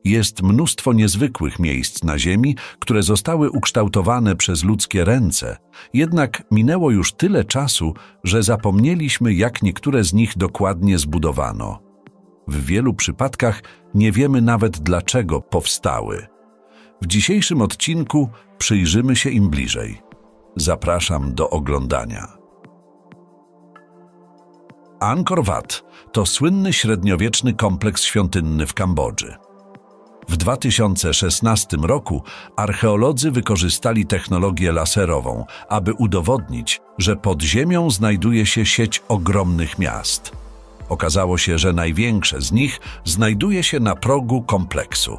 Jest mnóstwo niezwykłych miejsc na Ziemi, które zostały ukształtowane przez ludzkie ręce, jednak minęło już tyle czasu, że zapomnieliśmy, jak niektóre z nich dokładnie zbudowano. W wielu przypadkach nie wiemy nawet, dlaczego powstały. W dzisiejszym odcinku przyjrzymy się im bliżej. Zapraszam do oglądania. Angkor Wat to słynny średniowieczny kompleks świątynny w Kambodży. W 2016 roku archeolodzy wykorzystali technologię laserową, aby udowodnić, że pod ziemią znajduje się sieć ogromnych miast. Okazało się, że największe z nich znajduje się na progu kompleksu.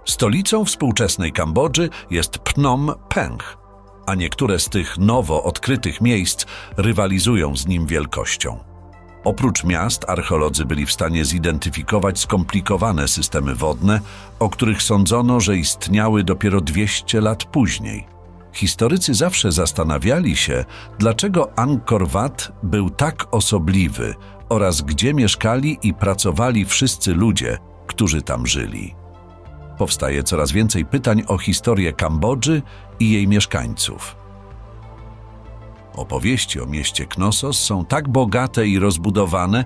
Stolicą współczesnej Kambodży jest Phnom Penh, a niektóre z tych nowo odkrytych miejsc rywalizują z nim wielkością. Oprócz miast archeolodzy byli w stanie zidentyfikować skomplikowane systemy wodne, o których sądzono, że istniały dopiero 200 lat później. Historycy zawsze zastanawiali się, dlaczego Angkor Wat był tak osobliwy oraz gdzie mieszkali i pracowali wszyscy ludzie, którzy tam żyli. Powstaje coraz więcej pytań o historię Kambodży i jej mieszkańców. Opowieści o mieście Knossos są tak bogate i rozbudowane,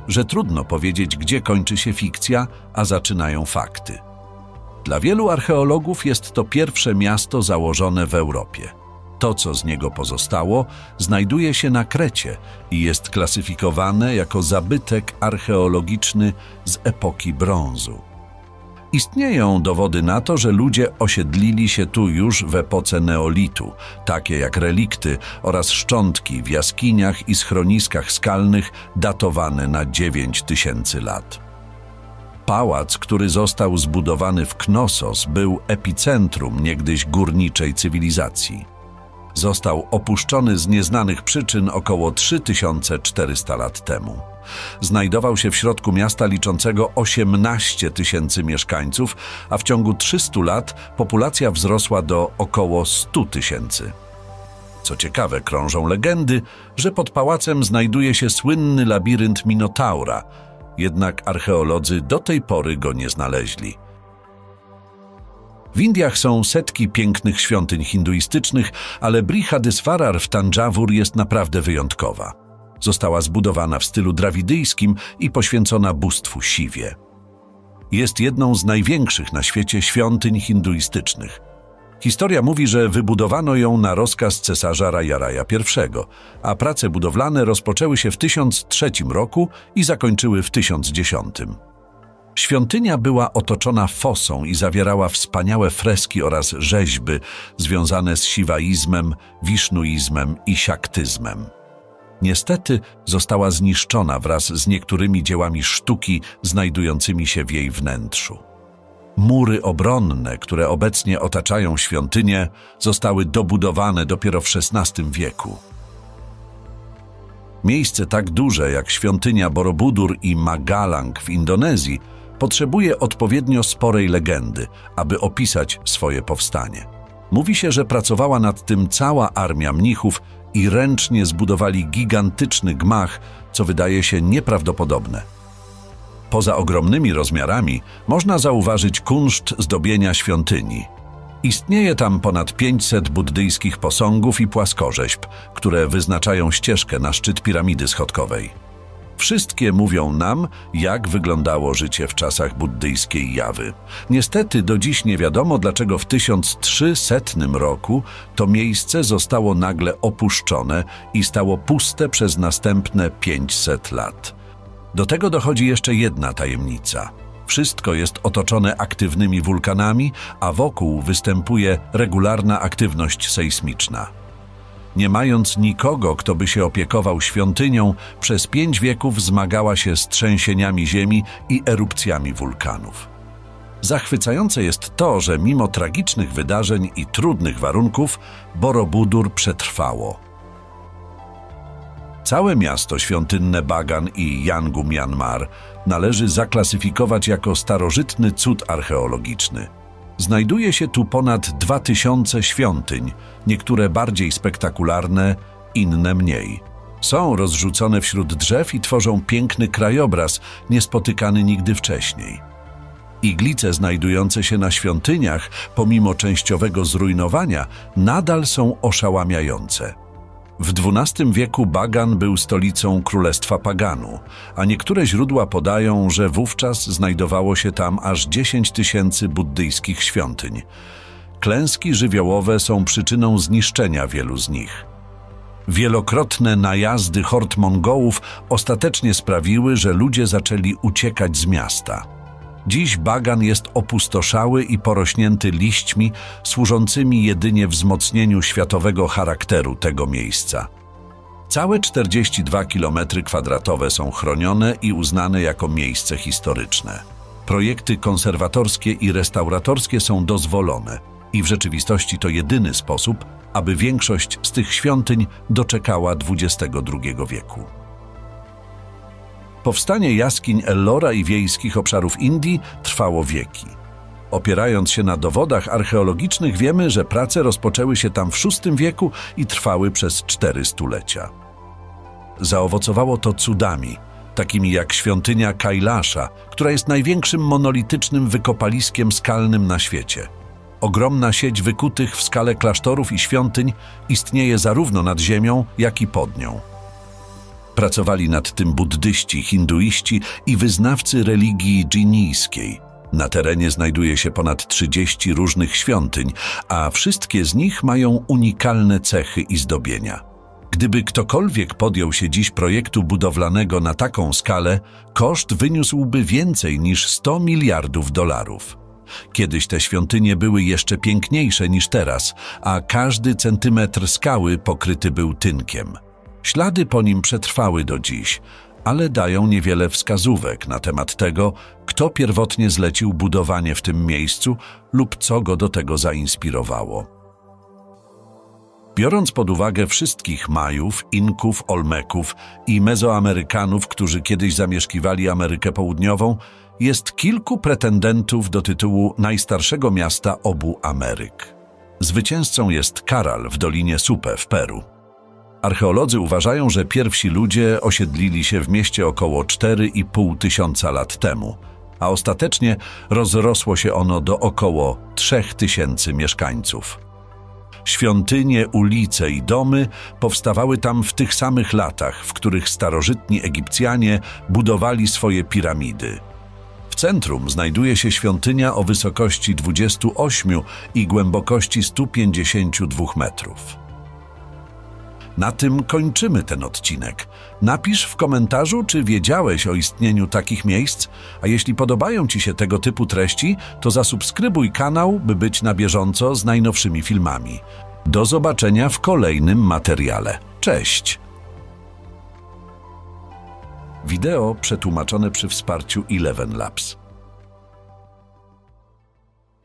że trudno powiedzieć, gdzie kończy się fikcja, a zaczynają fakty. Dla wielu archeologów jest to pierwsze miasto założone w Europie. To, co z niego pozostało, znajduje się na Krecie i jest klasyfikowane jako zabytek archeologiczny z epoki brązu. Istnieją dowody na to, że ludzie osiedlili się tu już w epoce neolitu, takie jak relikty oraz szczątki w jaskiniach i schroniskach skalnych datowane na 9000 lat. Pałac, który został zbudowany w Knossos, był epicentrum niegdyś górniczej cywilizacji. Został opuszczony z nieznanych przyczyn około 3400 lat temu. Znajdował się w środku miasta liczącego 18 000 mieszkańców, a w ciągu 300 lat populacja wzrosła do około 100 000. Co ciekawe, krążą legendy, że pod pałacem znajduje się słynny labirynt Minotaura, jednak archeolodzy do tej pory go nie znaleźli. W Indiach są setki pięknych świątyń hinduistycznych, ale Brihadiswarar w Tandżawur jest naprawdę wyjątkowa. Została zbudowana w stylu drawidyjskim i poświęcona bóstwu Siwie. Jest jedną z największych na świecie świątyń hinduistycznych. Historia mówi, że wybudowano ją na rozkaz cesarza Rajaraja I, a prace budowlane rozpoczęły się w 1003 roku i zakończyły w 1010. Świątynia była otoczona fosą i zawierała wspaniałe freski oraz rzeźby związane z siwaizmem, wisznuizmem i siaktyzmem. Niestety została zniszczona wraz z niektórymi dziełami sztuki znajdującymi się w jej wnętrzu. Mury obronne, które obecnie otaczają świątynię, zostały dobudowane dopiero w XVI wieku. Miejsce tak duże jak świątynia Borobudur i Magalang w Indonezji potrzebuje odpowiednio sporej legendy, aby opisać swoje powstanie. Mówi się, że pracowała nad tym cała armia mnichów i ręcznie zbudowali gigantyczny gmach, co wydaje się nieprawdopodobne. Poza ogromnymi rozmiarami można zauważyć kunszt zdobienia świątyni. Istnieje tam ponad 500 buddyjskich posągów i płaskorzeźb, które wyznaczają ścieżkę na szczyt piramidy schodkowej. Wszystkie mówią nam, jak wyglądało życie w czasach buddyjskiej Jawy. Niestety do dziś nie wiadomo, dlaczego w 1300 roku to miejsce zostało nagle opuszczone i stało puste przez następne 500 lat. Do tego dochodzi jeszcze jedna tajemnica. Wszystko jest otoczone aktywnymi wulkanami, a wokół występuje regularna aktywność sejsmiczna. Nie mając nikogo, kto by się opiekował świątynią, przez 5 wieków zmagała się z trzęsieniami ziemi i erupcjami wulkanów. Zachwycające jest to, że mimo tragicznych wydarzeń i trudnych warunków Borobudur przetrwało. Całe miasto świątynne Bagan i Yangon, Myanmar należy zaklasyfikować jako starożytny cud archeologiczny. Znajduje się tu ponad 2000 świątyń, niektóre bardziej spektakularne, inne mniej. Są rozrzucone wśród drzew i tworzą piękny krajobraz, niespotykany nigdy wcześniej. Iglice znajdujące się na świątyniach, pomimo częściowego zrujnowania, nadal są oszałamiające. W XII wieku Bagan był stolicą Królestwa Paganu, a niektóre źródła podają, że wówczas znajdowało się tam aż 10 000 buddyjskich świątyń. Klęski żywiołowe są przyczyną zniszczenia wielu z nich. Wielokrotne najazdy hord Mongołów ostatecznie sprawiły, że ludzie zaczęli uciekać z miasta. Dziś Bagan jest opustoszały i porośnięty liśćmi, służącymi jedynie wzmocnieniu światowego charakteru tego miejsca. Całe 42 km² są chronione i uznane jako miejsce historyczne. Projekty konserwatorskie i restauratorskie są dozwolone i w rzeczywistości to jedyny sposób, aby większość z tych świątyń doczekała XXI wieku. Powstanie jaskiń Ellora i wiejskich obszarów Indii trwało wieki. Opierając się na dowodach archeologicznych wiemy, że prace rozpoczęły się tam w VI wieku i trwały przez 4 stulecia. Zaowocowało to cudami, takimi jak świątynia Kailasha, która jest największym monolitycznym wykopaliskiem skalnym na świecie. Ogromna sieć wykutych w skale klasztorów i świątyń istnieje zarówno nad ziemią, jak i pod nią. Pracowali nad tym buddyści, hinduiści i wyznawcy religii dżinijskiej. Na terenie znajduje się ponad 30 różnych świątyń, a wszystkie z nich mają unikalne cechy i zdobienia. Gdyby ktokolwiek podjął się dziś projektu budowlanego na taką skalę, koszt wyniósłby więcej niż $100 miliardów. Kiedyś te świątynie były jeszcze piękniejsze niż teraz, a każdy centymetr skały pokryty był tynkiem. Ślady po nim przetrwały do dziś, ale dają niewiele wskazówek na temat tego, kto pierwotnie zlecił budowanie w tym miejscu lub co go do tego zainspirowało. Biorąc pod uwagę wszystkich Majów, Inków, Olmeków i Mezoamerykanów, którzy kiedyś zamieszkiwali Amerykę Południową, jest kilku pretendentów do tytułu najstarszego miasta obu Ameryk. Zwycięzcą jest Caral w Dolinie Supe w Peru. Archeolodzy uważają, że pierwsi ludzie osiedlili się w mieście około 4,5 tysiąca lat temu, a ostatecznie rozrosło się ono do około 3000 mieszkańców. Świątynie, ulice i domy powstawały tam w tych samych latach, w których starożytni Egipcjanie budowali swoje piramidy. W centrum znajduje się świątynia o wysokości 28 i głębokości 152 metrów. Na tym kończymy ten odcinek. Napisz w komentarzu, czy wiedziałeś o istnieniu takich miejsc, a jeśli podobają Ci się tego typu treści, to zasubskrybuj kanał, by być na bieżąco z najnowszymi filmami. Do zobaczenia w kolejnym materiale. Cześć! Wideo przetłumaczone przy wsparciu Eleven Labs.